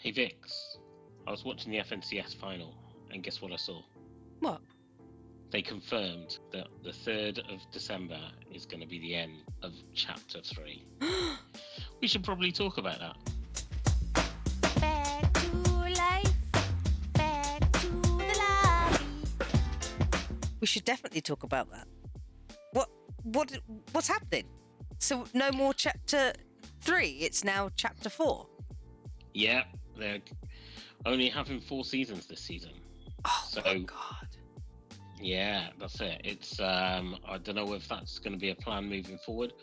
Hey Vix, I was watching the FNCS final, and guess what I saw? What? They confirmed that the 3rd of December is going to be the end of Chapter 3. We should probably talk about that. Back to life. Back to the lobby. We should definitely talk about that. What's happening? So no more Chapter 3. It's now Chapter 4. Yeah, they're only having 4 seasons this season. Oh my God. Yeah, that's it. It's I don't know if that's going to be a plan moving forward.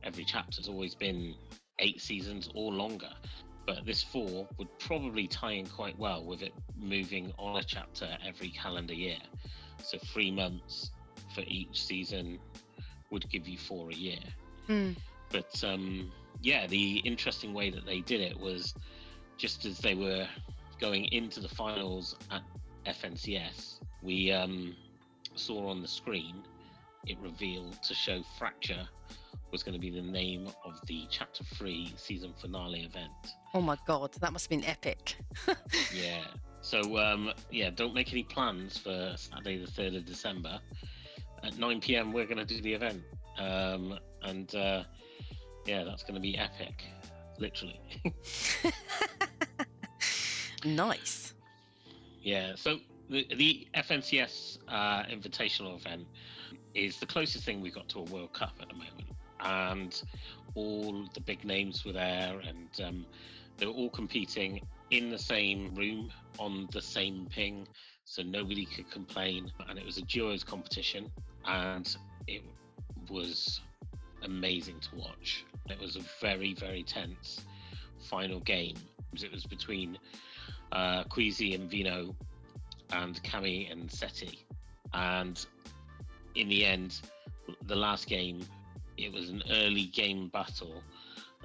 Every chapter's always been 8 seasons or longer, but this 4 would probably tie in quite well with it moving on a chapter every calendar year. So 3 months for each season would give you 4 a year. But the interesting way that they did it was just as they were going into the finals at FNCS, we saw on the screen it revealed to show Fracture was going to be the name of the Chapter 3 season finale event. Oh my God, that must have been epic. Yeah. So, don't make any plans for Saturday the 3rd of December. At 9 p.m, we're going to do the event. That's going to be epic, literally. Nice. Yeah, so the FNCS Invitational event is the closest thing we got to a World Cup at the moment. And all the big names were there, and they were all competing in the same room on the same ping, so nobody could complain. And it was a duos competition, and it was amazing to watch. It was a very, very tense final game. It was between Queasy and Vino and Cami and Seti, and in the end, the last game, it was an early game battle,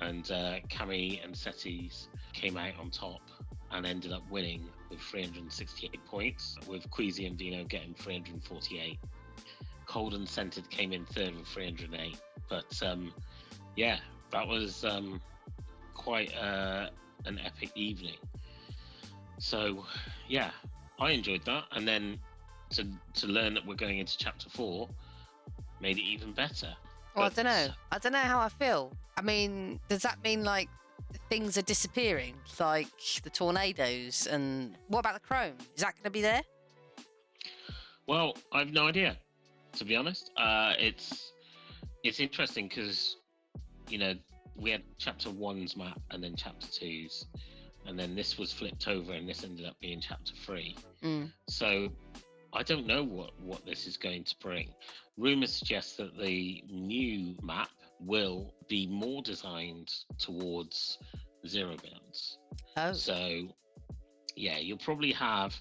and Cami and Seti's came out on top and ended up winning with 368 points, with Queasy and Vino getting 348. Cold and Scented came in third with 308. But that was quite an epic evening. So I enjoyed that, and then to learn that we're going into Chapter 4 made it even better. Well, I don't know how I feel. I mean, does that mean like things are disappearing, like the tornadoes? And what about the chrome? Is that going to be there? Well, I have no idea, to be honest. It's interesting because, we had Chapter 1's map and then Chapter 2's, and then this was flipped over and this ended up being Chapter 3. So I don't know what this is going to bring. Rumours suggest that the new map will be more designed towards zero builds. Oh. So, you'll probably have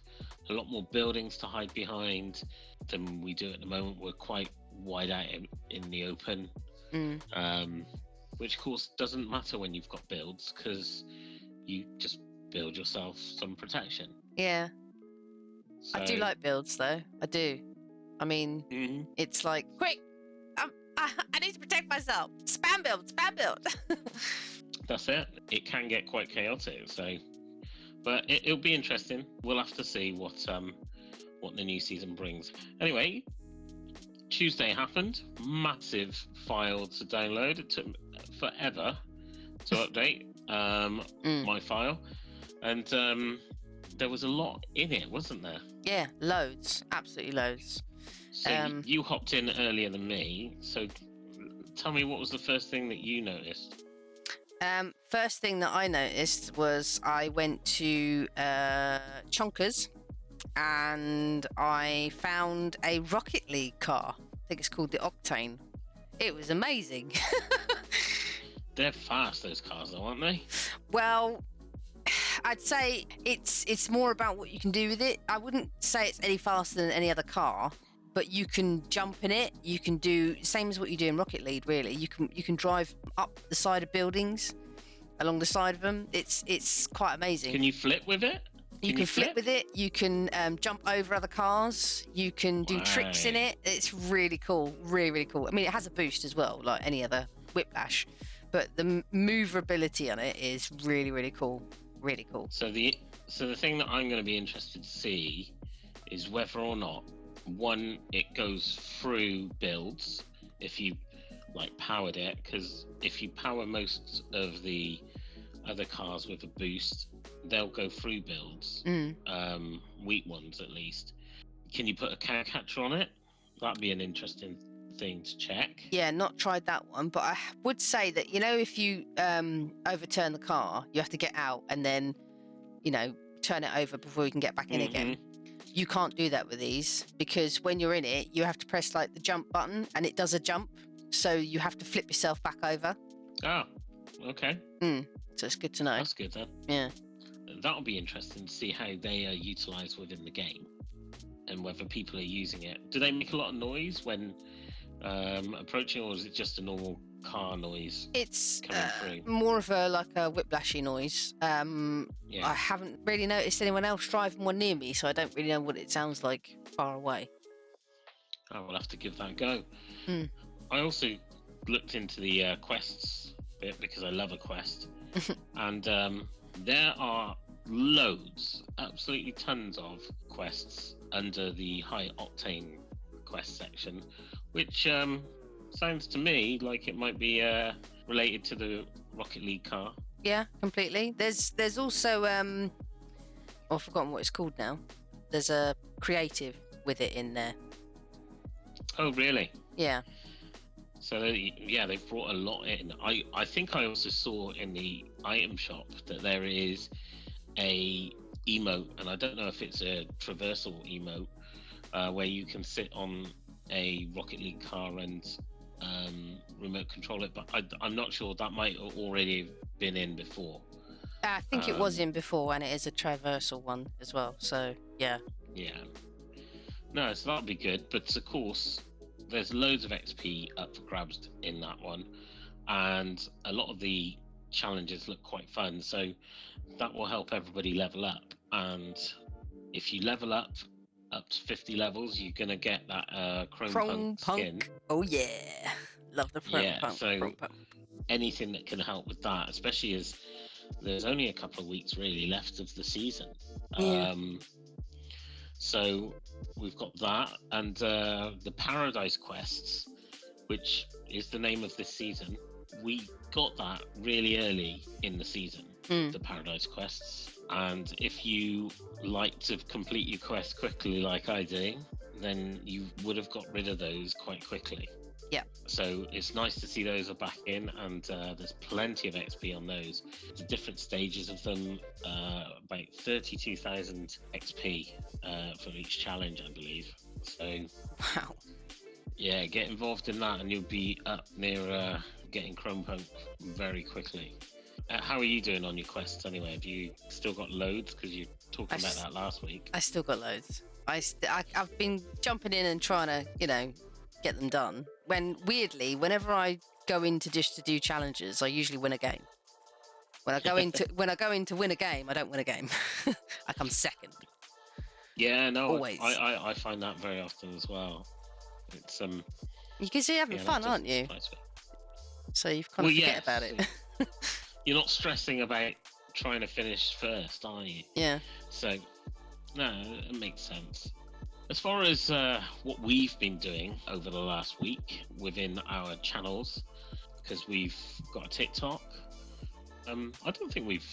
a lot more buildings to hide behind than we do at the moment. We're quite wide out in the open, which of course doesn't matter when you've got builds, because you just build yourself some protection. Yeah. So, I do like builds, though. I do. I mean, It's like, quick, I need to protect myself. Spam build. That's it. It can get quite chaotic. So, but it'll be interesting. We'll have to see what the new season brings. Anyway, Tuesday happened. Massive file to download. It took forever to update my file, and there was a lot in it, wasn't there? Yeah, loads. Absolutely loads. So you hopped in earlier than me. So tell me, what was the first thing that you noticed? First thing that I noticed was I went to Chonkers and I found a Rocket League car. I think it's called the Octane. It was amazing. They're fast, those cars, though, aren't they? Well, I'd say it's more about what you can do with it. I wouldn't say it's any faster than any other car, but you can jump in it. You can do same as what you do in Rocket League. Really, you can drive up the side of buildings, along the side of them. It's quite amazing. Can you flip with it? You can flip with it. You can jump over other cars. You can do tricks in it. It's really cool. Really, really cool. I mean, it has a boost as well, like any other Whiplash, but the maneuverability on it is really, really cool. Really cool. So the thing that I'm going to be interested to see is whether or not, one, it goes through builds if you like powered it, because if you power most of the other cars with a boost, they'll go through builds, weak ones at least. Can you put a cow catcher on it? That'd be an interesting thing to check. Yeah, not tried that one, but I would say that, if you overturn the car, you have to get out and then, turn it over before you can get back in again. You can't do that with these, because when you're in it, you have to press like the jump button and it does a jump. So you have to flip yourself back over. Oh, okay. So it's good to know. That's good then. Yeah. That'll be interesting to see how they are utilised within the game and whether people are using it. Do they make a lot of noise when approaching, or is it just a normal car noise? It's coming through? more of a whiplashy noise. Yeah. I haven't really noticed anyone else driving one near me, so I don't really know what it sounds like far away. I will have to give that a go. I also looked into the quests bit because I love a quest. And there are loads, absolutely tons of quests under the high octane quest section, which sounds to me like it might be related to the Rocket League car. Yeah, completely. There's also I've forgotten what it's called now. There's a creative with it in there. Oh, really? Yeah. So they've brought a lot in. I think I also saw in the item shop that there is a emote, and I don't know if it's a traversal emote, where you can sit on a Rocket League car and remote control it, but I'm not sure. That might have already been in before. I think it was in before, and it is a traversal one as well. So yeah. Yeah. No, so that'll be good. But of course, there's loads of XP up for grabs in that one, and a lot of the challenges look quite fun. So that will help everybody level up. And if you level up to 50 levels, you're gonna get that Chrome Punk skin. Oh yeah, love the Chrome Punk. So Chrome Punk. Anything that can help with that, especially as there's only a couple of weeks really left of the season. Yeah. So we've got that, and the Paradise Quests, which is the name of this season. We got that really early in the season, the Paradise Quests. And if you like to complete your quest quickly like I do, then you would have got rid of those quite quickly. Yeah. So it's nice to see those are back in, and there's plenty of XP on those. The different stages of them, about 32,000 XP for each challenge, I believe. So, wow. Yeah, get involved in that, and you'll be up near getting Chrome Punk very quickly. How are you doing on your quests anyway? Have you still got loads? Because you were talking about that last week. I still got loads. I've been jumping in and trying to, get them done. When weirdly, whenever I go in to do challenges, I usually win a game. When I go in to win a game, I don't win a game. I come second. Yeah, no, always. I find that very often as well. It's you can see having fun, aren't you? So you've kind of forget about it. You're not stressing about trying to finish first, are you? Yeah. So, no, it makes sense. As far as what we've been doing over the last week within our channels, because we've got a TikTok, I don't think we've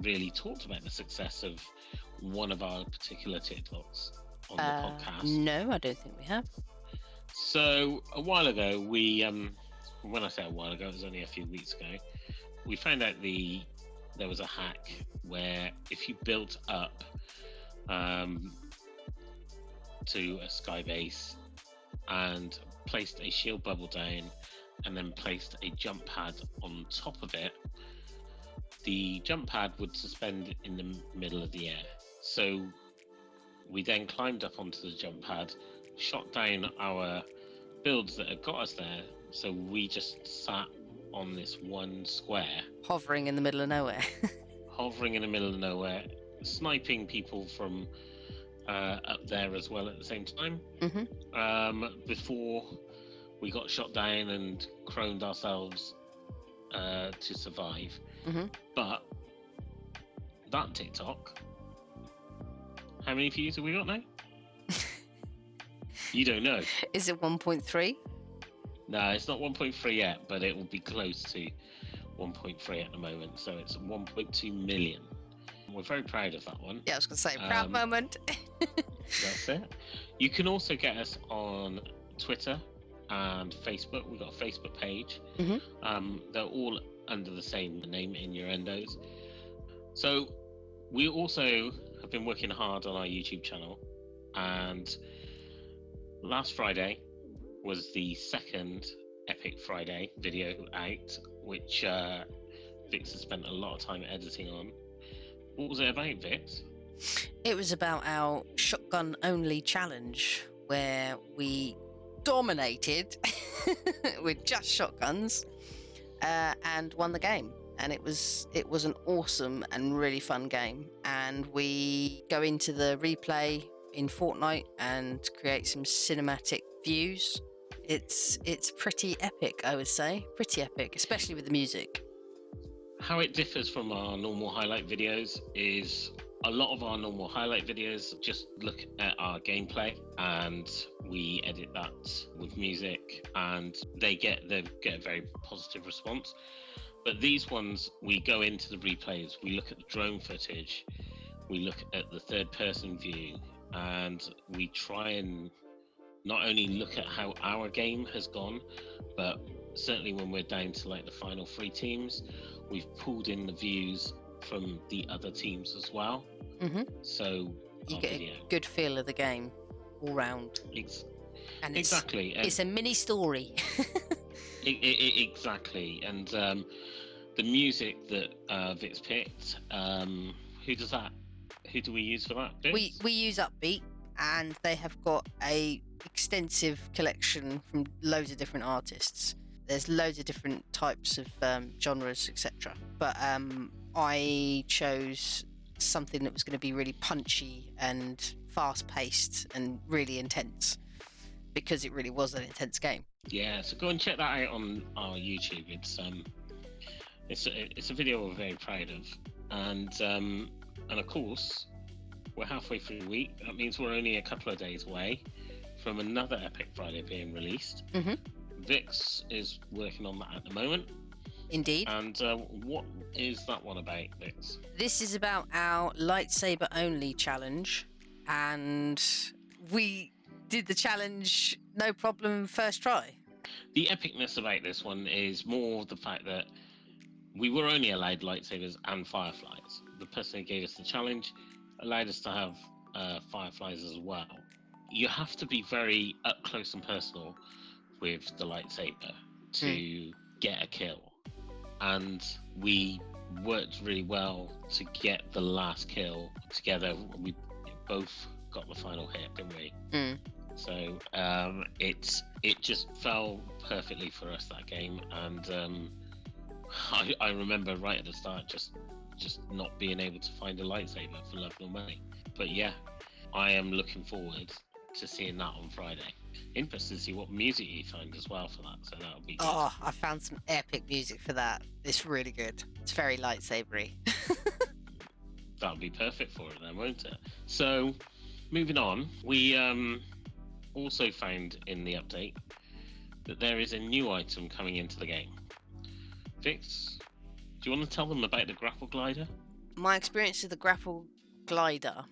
really talked about the success of one of our particular TikToks on the podcast. No, I don't think we have. So a while ago, we, when I say a while ago, it was only a few weeks ago, we found out there was a hack where if you built up to a sky base and placed a shield bubble down and then placed a jump pad on top of it, the jump pad would suspend in the middle of the air. So we then climbed up onto the jump pad, shot down our builds that had got us there. So we just sat on this one square, hovering in the middle of nowhere. Hovering in the middle of nowhere, sniping people from up there as well at the same time. Before we got shot down and chromed ourselves to survive. But that TikTok, how many views have we got now? You don't know. Is it 1.3? No, it's not 1.3 yet, but it will be close to 1.3 at the moment. So it's 1.2 million. We're very proud of that one. Yeah, I was going to say, proud moment. That's it. You can also get us on Twitter and Facebook. We've got a Facebook page. They're all under the same name, Innuendos. So we also have been working hard on our YouTube channel, and last Friday was the second Epic Friday video out, which Vix has spent a lot of time editing on. What was it about, Vix? It was about our shotgun only challenge, where we dominated with just shotguns and won the game. And it was an awesome and really fun game. And we go into the replay in Fortnite and create some cinematic views. It's pretty epic, I would say. Pretty epic, especially with the music. How it differs from our normal highlight videos is a lot of our normal highlight videos just look at our gameplay and we edit that with music, and they get a very positive response. But these ones, we go into the replays, we look at the drone footage, we look at the third person view, and we try and not only look at how our game has gone, but certainly when we're down to like the final 3 teams, we've pulled in the views from the other teams as well. So you get a good feel of the game all round. And exactly. It's a mini story. Exactly. And the music that Vix picked, who do we use for that, Vix? We use UppBeat, and they have got a extensive collection from loads of different artists. There's loads of different types of genres, etc. But I chose something that was going to be really punchy and fast-paced and really intense, because it really was an intense game. Yeah, so go and check that out on our YouTube. It's a video we're very proud of, and of course we're halfway through the week. That means we're only a couple of days away from another Epic Friday being released. Vix is working on that at the moment. Indeed. And what is that one about, Vix? This is about our lightsaber only challenge, and we did the challenge no problem first try. The epicness about this one is more the fact that we were only allowed lightsabers and fireflies. The person who gave us the challenge allowed us to have fireflies as well. You have to be very up close and personal with the lightsaber to get a kill, and we worked really well to get the last kill together. We both got the final hit, didn't we? So it just fell perfectly for us, that game, and I remember right at the start just not being able to find a lightsaber for love nor money. But yeah, I am looking forward to seeing that on Friday. Interested to see what music you find as well for that, so that'll be good. Oh, I found some epic music for that. It's really good. It's very lightsabery. That'll be perfect for it then, won't it? So moving on, we also found in the update that there is a new item coming into the game. Vix, do you want to tell them about the grapple glider? My experience of the grapple glider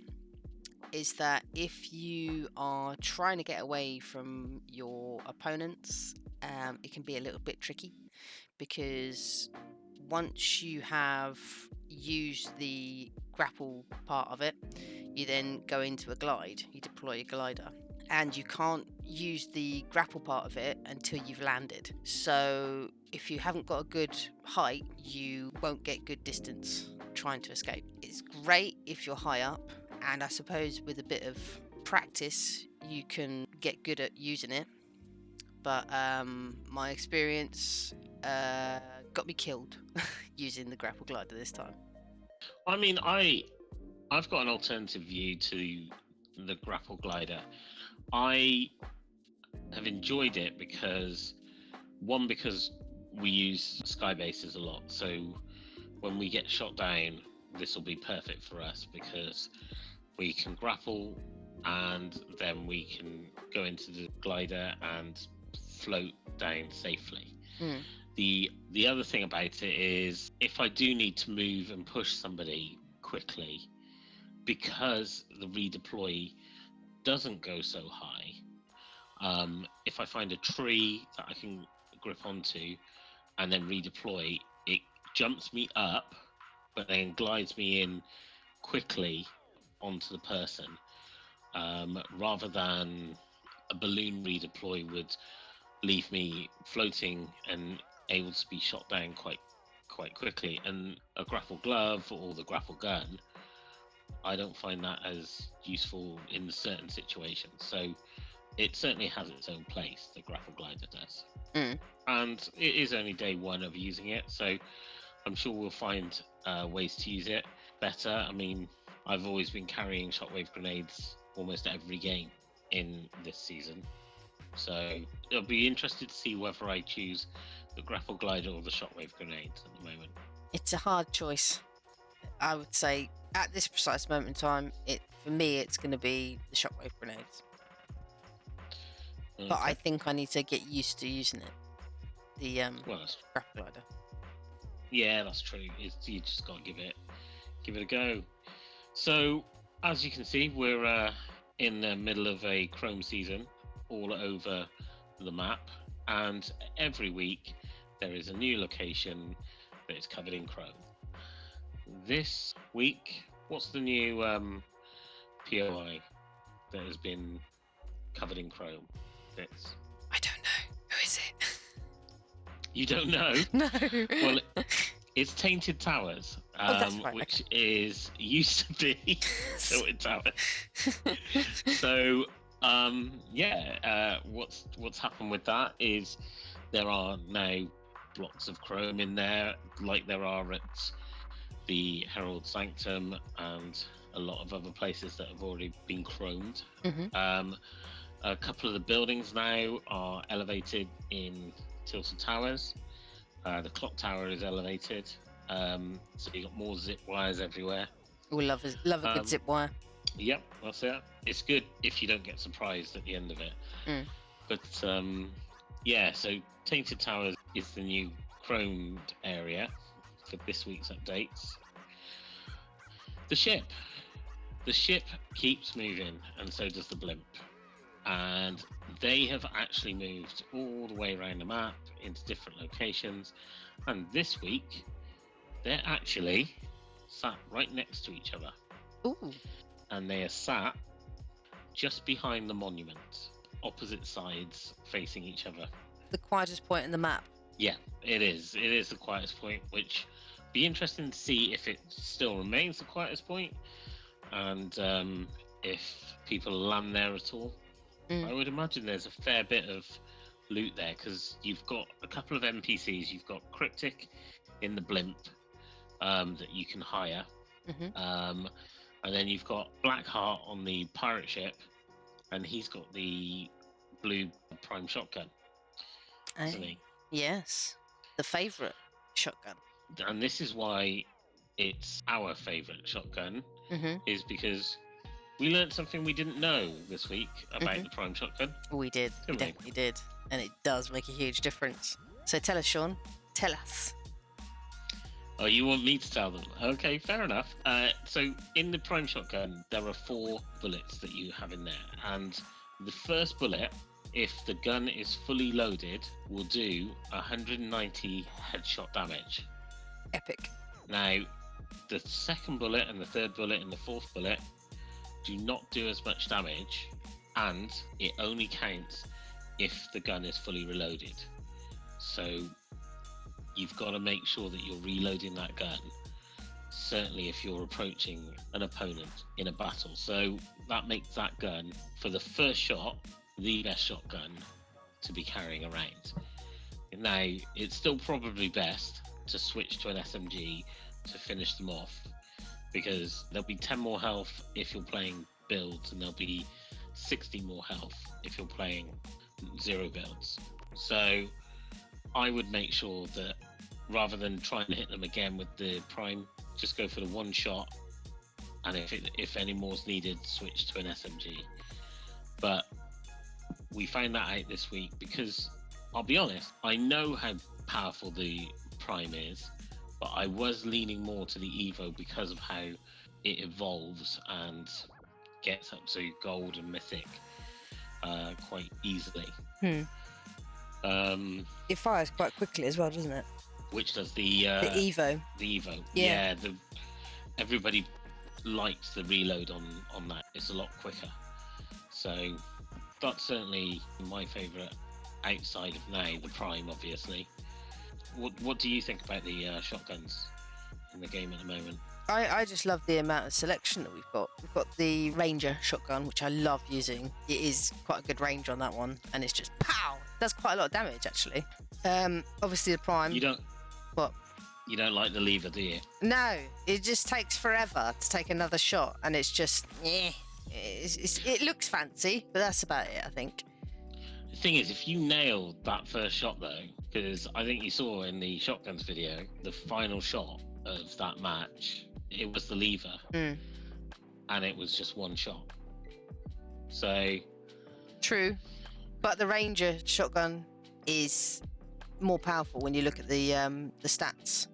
is that if you are trying to get away from your opponents, it can be a little bit tricky, because once you have used the grapple part of it, you then go into a glide, you deploy a glider, and you can't use the grapple part of it until you've landed. So if you haven't got a good height, you won't get good distance trying to escape. It's great if you're high up, and I suppose with a bit of practice you can get good at using it, but my experience got me killed using the grapple glider this time. I mean, I've got an alternative view to the grapple glider. I have enjoyed it because we use sky bases a lot, so when we get shot down, this will be perfect for us because we can grapple and then we can go into the glider and float down safely. The other thing about it is if I do need to move and push somebody quickly, because the redeploy doesn't go so high, if I find a tree that I can grip onto and then redeploy, it jumps me up but then glides me in quickly onto the person, rather than a balloon redeploy would leave me floating and able to be shot down quite quickly. And a grapple glove or the grapple gun, I don't find that as useful in certain situations. So it certainly has its own place, the grapple glider does. And it is only day one of using it, so I'm sure we'll find ways to use it better. I mean, I've always been carrying shockwave grenades almost every game in this season, so I'll be interested to see whether I choose the grapple glider or the shockwave grenades at the moment. It's a hard choice. I would say at this precise moment in time, for me, it's going to be the shockwave grenades. Okay. But I think I need to get used to using it. The grapple glider. Yeah, that's true. You just got to give it a go. So, as you can see, we're in the middle of a Chrome season all over the map, and every week there is a new location that is covered in Chrome. This week, what's the new POI that has been covered in Chrome? I don't know. Who is it? You don't know? No. Well, it's Tainted Towers, that's right, which used to be Tilted Towers. So, what's happened with that is there are now blocks of Chrome in there, like there are at the Herald Sanctum and a lot of other places that have already been chromed. A couple of the buildings now are elevated in Tilted Towers. The clock tower is elevated, so you got more zip wires everywhere. We love a good zip wire. Yep, that's it. It's good if you don't get surprised at the end of it. But so Tainted Towers is the new chromed area for this week's updates. The ship keeps moving, and so does the blimp. And they have actually moved all the way around the map into different locations. And this week, they're actually sat right next to each other. Ooh. And they are sat just behind the monument, opposite sides facing each other. The quietest point in the map. Yeah, it is. It is the quietest point, which be interesting to see if it still remains the quietest point and if people land there at all. I would imagine there's a fair bit of loot there because you've got a couple of NPCs. You've got Cryptic in the blimp that you can hire, and then you've got Blackheart on the pirate ship, and he's got the blue prime shotgun. Yes, the favourite shotgun. And this is why it's our favourite shotgun, is because we learned something we didn't know this week about the prime shotgun. We did. We definitely did. And it does make a huge difference. So tell us, Sean. Tell us. Oh, you want me to tell them? Okay, fair enough. So in the prime shotgun, there are 4 bullets that you have in there. And the first bullet, if the gun is fully loaded, will do 190 headshot damage. Epic. Now, the second bullet and the third bullet and the fourth bullet do not do as much damage, and it only counts if the gun is fully reloaded. So you've got to make sure that you're reloading that gun, certainly if you're approaching an opponent in a battle. So that makes that gun, for the first shot, the best shotgun to be carrying around. Now, it's still probably best to switch to an SMG to finish them off, because there'll be 10 more health if you're playing builds, and there'll be 60 more health if you're playing 0 builds. So I would make sure that rather than trying to hit them again with the prime just go for the one shot, and if any more's needed, switch to an SMG. But we found that out this week because I'll be honest, I know how powerful the Prime is, but I was leaning more to the Evo because of how it evolves and gets up to gold and mythic quite easily. It fires quite quickly as well, doesn't it? Which does the Evo. The Evo. Yeah. Everybody likes the reload on that. It's a lot quicker. So that's certainly my favourite outside of now, the Prime, obviously. What do you think about the shotguns in the game at the moment? I just love the amount of selection that we've got. We've got the Ranger shotgun, which I love using. It is quite a good range on that one, and it's just pow! Does quite a lot of damage, actually. Obviously the Prime. You don't. What? You don't like the lever, do you? No, it just takes forever to take another shot, and it's just, it looks fancy, but that's about it, I think. The thing is, if you nailed that first shot, though, because I think you saw in the shotguns video, the final shot of that match, it was the lever, and it was just one shot. So true, but the Ranger shotgun is more powerful when you look at the stats.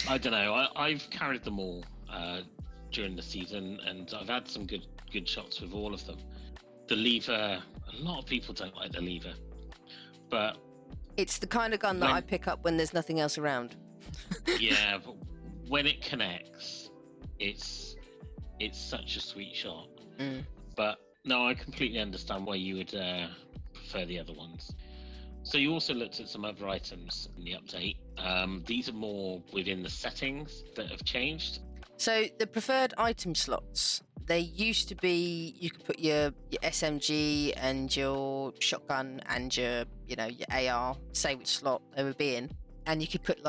I don't know. I've carried them all during the season, and I've had some good shots with all of them. The lever, a lot of people don't like the lever, but it's the kind of gun that I pick up when there's nothing else around. Yeah, but when it connects, it's such a sweet shot. But no, I completely understand why you would prefer the other ones. So you also looked at some other items in the update. These are more within the settings that have changed. So the preferred item slots, they used to be, you could put your SMG and your shotgun and your AR, say which slot they would be in, and you could put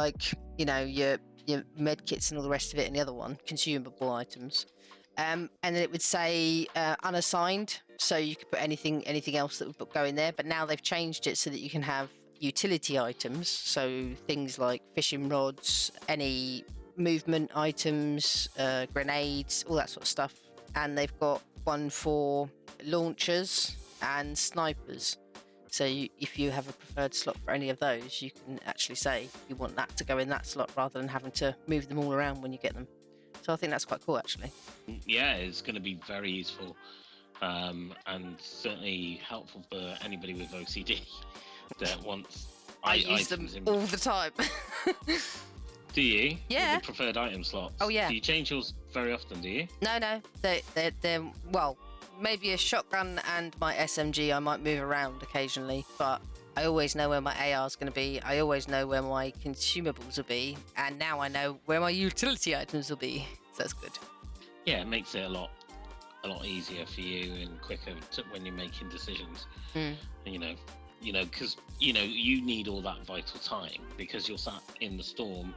your med kits and all the rest of it in the other one, consumable items. And then it would say unassigned, so you could put anything else that would go in there. But now they've changed it so that you can have utility items, so things like fishing rods, any movement items, grenades, all that sort of stuff. And they've got one for launchers and snipers. So if you have a preferred slot for any of those, you can actually say you want that to go in that slot rather than having to move them all around when you get them. So I think that's quite cool, actually. Yeah, it's going to be very useful and certainly helpful for anybody with OCD that wants I use them all the time. Do you? Yeah. The preferred item slots? Oh, yeah. Do you change yours very often, do you? No. They're well, maybe a shotgun and my SMG I might move around occasionally, but I always know where my AR is going to be. I always know where my consumables will be, and now I know where my utility items will be. So that's good. Yeah, it makes it a lot easier for you and quicker when you're making decisions. Because you need all that vital time because you're sat in the storm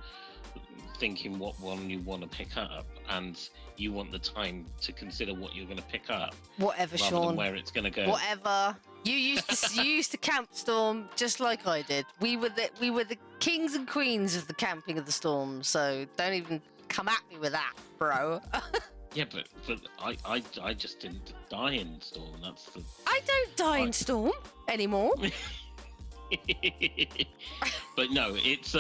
thinking what one you want to pick up, and you want the time to consider what you're going to pick up. Whatever, rather Sean. Than where it's going to go. Whatever. You used to camp storm just like I did. We were the kings and queens of the camping of the storm. So don't even come at me with that, bro. Yeah, but I just didn't die in storm. That's the. I don't die in storm anymore. But no, it's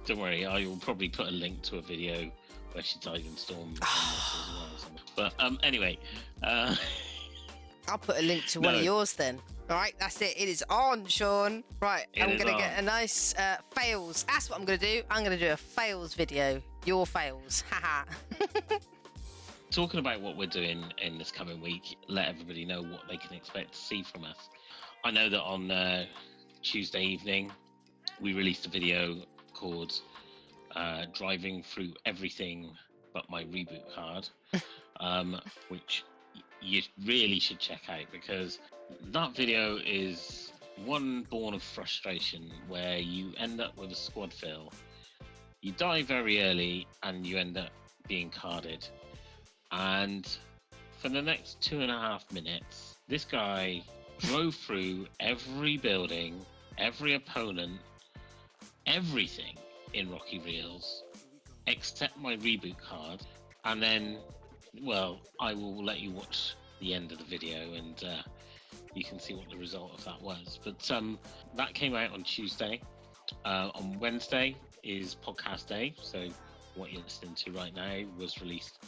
Don't worry, I will probably put a link to a video where she died in storm. As well, but anyway. I'll put a link to one of yours then. All right, that's it. It is on, Sean. Right, I'm going to get a nice fails. That's what I'm going to do. I'm going to do a fails video. Your fails. Haha. Talking about what we're doing in this coming week, let everybody know what they can expect to see from us. I know that on Tuesday evening, we released a video called Driving Through Everything But My Reboot Card, which you really should check out, because that video is one born of frustration where you end up with a squad fill, you die very early, and you end up being carded. And for the next 2.5 minutes, this guy drove through every building every opponent, everything in Rocky Reels, except my reboot card, and then, well, I will let you watch the end of the video and you can see what the result of that was. But that came out on Tuesday. On Wednesday is podcast day, so what you're listening to right now was released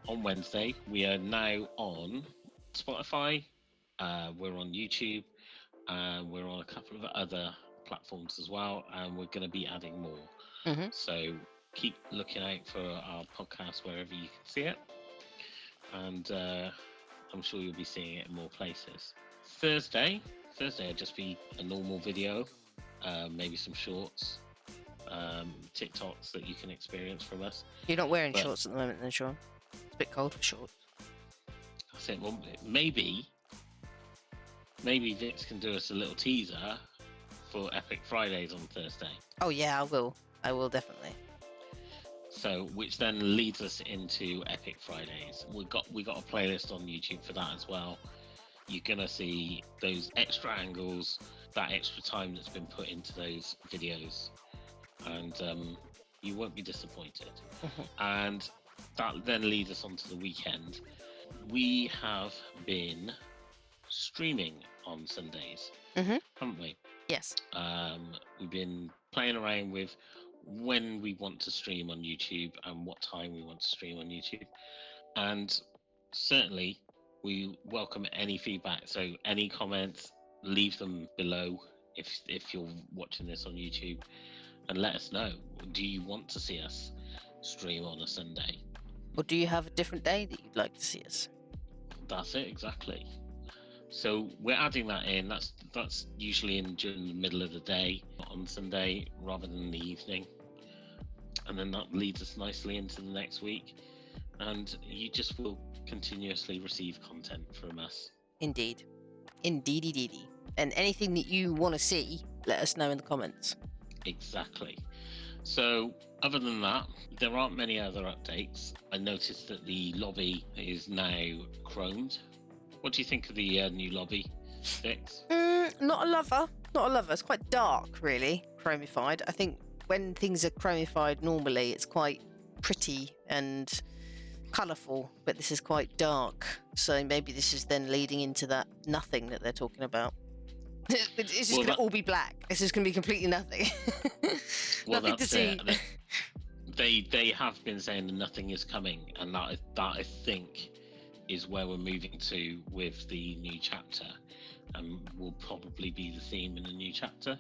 on Wednesday. We are now on Spotify, we're on YouTube, we're on a couple of other platforms as well, and we're going to be adding more. Mm-hmm. So keep looking out for our podcast wherever you can see it, and I'm sure you'll be seeing it in more places. Thursday will just be a normal video, maybe some shorts, TikToks that you can experience from us. You're not wearing shorts at the moment then, Sean? It's a bit cold for shorts. I said, well, maybe Vix can do us a little teaser for Epic Fridays on Thursday. Oh yeah, I will definitely. So, which then leads us into Epic Fridays. We got a playlist on YouTube for that as well. You're gonna see those extra angles, that extra time that's been put into those videos, and you won't be disappointed. And that then leads us on to the weekend. We have been streaming on Sundays, haven't we? Yes. We've been playing around with when we want to stream on YouTube and what time we want to stream on YouTube, and certainly we welcome any feedback. So any comments, leave them below if you're watching this on YouTube, and let us know. Do you want to see us stream on a Sunday? Or do you have a different day that you'd like to see us? That's it, exactly. So we're adding that in. That's usually during the middle of the day on Sunday rather than the evening, and then that leads us nicely into the next week, and you just will continuously receive content from us. Indeed. Indeedy. And anything that you want to see, let us know in the comments. Exactly. So other than that, there aren't many other updates. I noticed that the lobby is now chromed. What do you think of the new lobby, Vix? Not a lover. It's quite dark, really, chromified. I think when things are chromified normally, it's quite pretty and colourful, but this is quite dark. So maybe this is then leading into that nothing that they're talking about. It's just going to all be black. It's just going to be completely nothing. Nothing to see. They have been saying that nothing is coming, and that I think is where we're moving to with the new chapter, and will probably be the theme in the new chapter.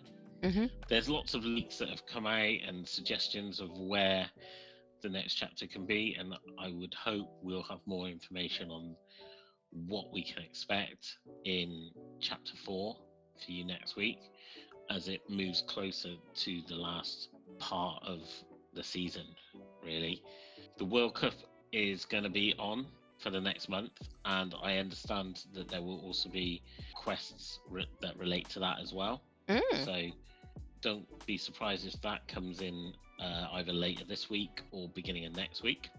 There's lots of leaks that have come out and suggestions of where the next chapter can be, and I would hope we'll have more information on what we can expect in chapter 4 for you next week, as it moves closer to the last part of the season. Really, the World Cup is going to be on for the next month, and I understand that there will also be quests that relate to that as well. So don't be surprised if that comes in either later this week or beginning of next week.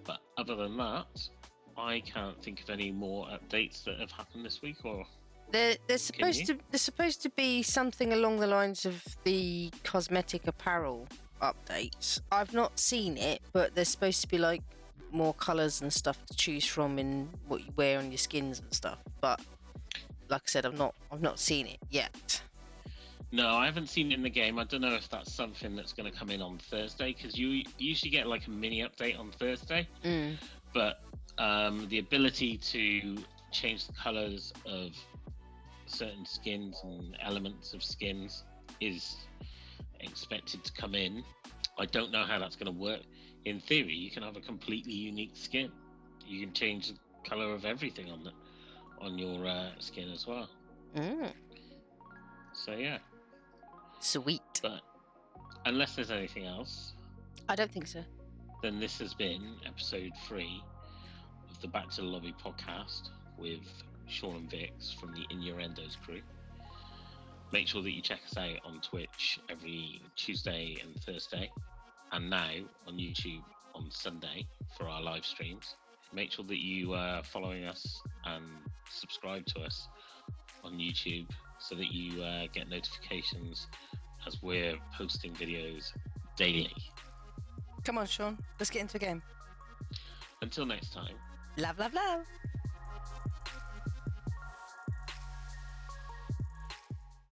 But other than that, I can't think of any more updates that have happened this week. Or there's supposed to be something along the lines of the cosmetic apparel updates. I've not seen it, but there's supposed to be like more colours and stuff to choose from in what you wear on your skins and stuff. But like I said, I've not seen it yet. No, I haven't seen it in the game. I don't know if that's something that's going to come in on Thursday, because you usually get like a mini update on Thursday. But the ability to change the colours of certain skins and elements of skins is expected to come in. I don't know how that's going to work. In theory, you can have a completely unique skin. You can change the colour of everything on your skin as well. So yeah. Sweet. But unless there's anything else, I don't think so. Then this has been episode 3 of the Back to the Lobby podcast with Sean and Vix from the Innuendos crew. Make sure that you check us out on Twitch every Tuesday and Thursday, and now on YouTube on Sunday for our live streams. Make sure that you are following us and subscribe to us on YouTube so that you get notifications as we're posting videos daily. Come on, Sean. Let's get into a game. Until next time. Love, love, love.